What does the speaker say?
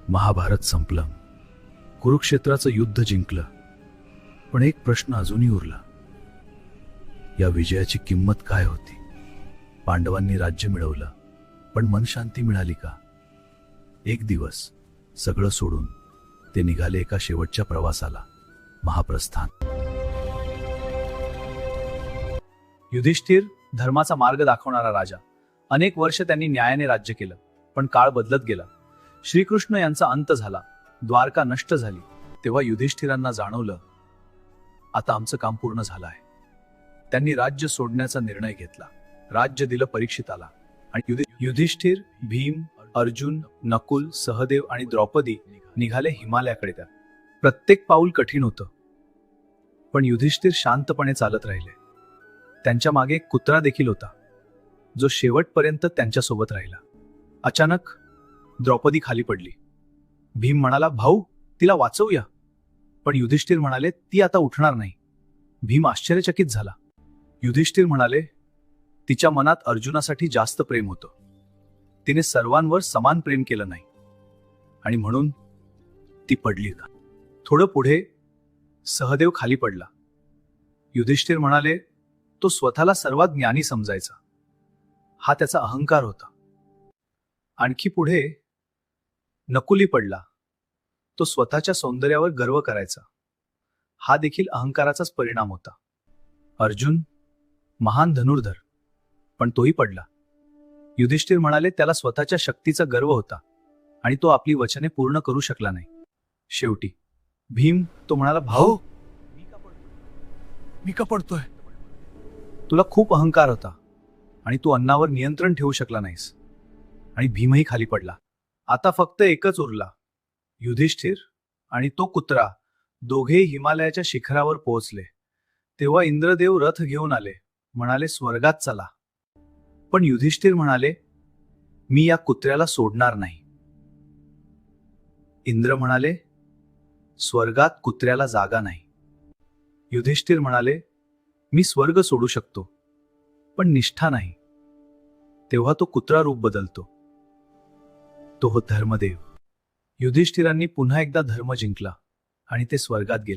महाभारत संपलं, कुरुक्षेत्राचं युद्ध जिंकलं, पण एक प्रश्न अजूनही उरला. या विजयाची किंमत काय होती? पांडवांनी राज्य मिळवलं, पण मनशांती मिळाली का? एक दिवस सगळं सोडून ते निघाले एका शेवटच्या प्रवासाला, महाप्रस्थान. युधिष्ठिर धर्माचा मार्ग दाखवणारा राजा. अनेक वर्ष त्यांनी न्यायाने राज्य केलं, पण काळ बदलत गेला. श्रीकृष्ण यांचा अंत झाला, द्वारका नष्ट झाली. तेव्हा युधिष्ठिरांना जाणवलं, आता आमचं काम पूर्ण झालं आहे. त्यांनी राज्य सोडण्याचा निर्णय घेतला. राज्य दिलं परीक्षिताला, आणि युधिष्ठिर, भीम, अर्जुन, नकुल, सहदेव आणि द्रौपदी निघाले हिमालयाकडे. त्या प्रत्येक पाऊल कठीण होतं, पण युधिष्ठिर शांतपणे चालत राहिले. त्यांच्या मागे एक कुत्रा देखील होता, जो शेवटपर्यंत त्यांच्यासोबत राहिला. अचानक द्रौपदी खाली पडली. भीम म्हणाला, भाऊ, तिला वाचवूया. पण युधिष्ठिर म्हणाले, ती आता उठणार नाही. भीम आश्चर्यचकित झाला. युधिष्ठिर म्हणाले, तिच्या मनात अर्जुनासाठी जास्त प्रेम होतं. तिने सर्वांवर समान प्रेम केलं नाही, आणि म्हणून ती पडली का? थोडं पुढे सहदेव खाली पडला. युधिष्ठिर म्हणाले, तो स्वतःला सर्वात ज्ञानी समजायचा. हा त्याचा अहंकार होता. आणखी पुढे नकुली पडला. तो स्वतःच्या सौंदर्यावर गर्व करायचा. हा देखील अहंकाराचाच परिणाम होता. अर्जुन महान धनुर्धर, पण तोही पडला. युधिष्ठिर म्हणाले, त्याला स्वतःच्या शक्तीचा गर्व होता, आणि तो आपली वचने पूर्ण करू शकला नाही. शेवटी भीम, तो म्हणाला, भाऊ, मी का पडतोय? तुला खूप अहंकार होता, आणि तू अन्नावर नियंत्रण ठेवू शकला नाहीस. आणि भीमही खाली पडला. आता फक्त एकच उरला, युधिष्ठिर आणि तो कुत्रा. दोघे हिमालयाच्या शिखरावर पोहोचले. तेव्हा इंद्रदेव रथ घेऊन आले. म्हणाले, स्वर्गात चला. पण युधिष्ठिर म्हणाले, मी या कुत्र्याला सोडणार नाही. इंद्र म्हणाले, स्वर्गात कुत्र्याला जागा नाही. युधिष्ठिर म्हणाले, मी स्वर्ग सोडू शकतो, पण निष्ठा नाही. तेव्हा तो कुत्रा रूप बदलतो. तो हो धर्मदेव. युधिष्ठिरांनी पुन्हा एकदा धर्म जिंकला, आणि ते स्वर्गात गेले.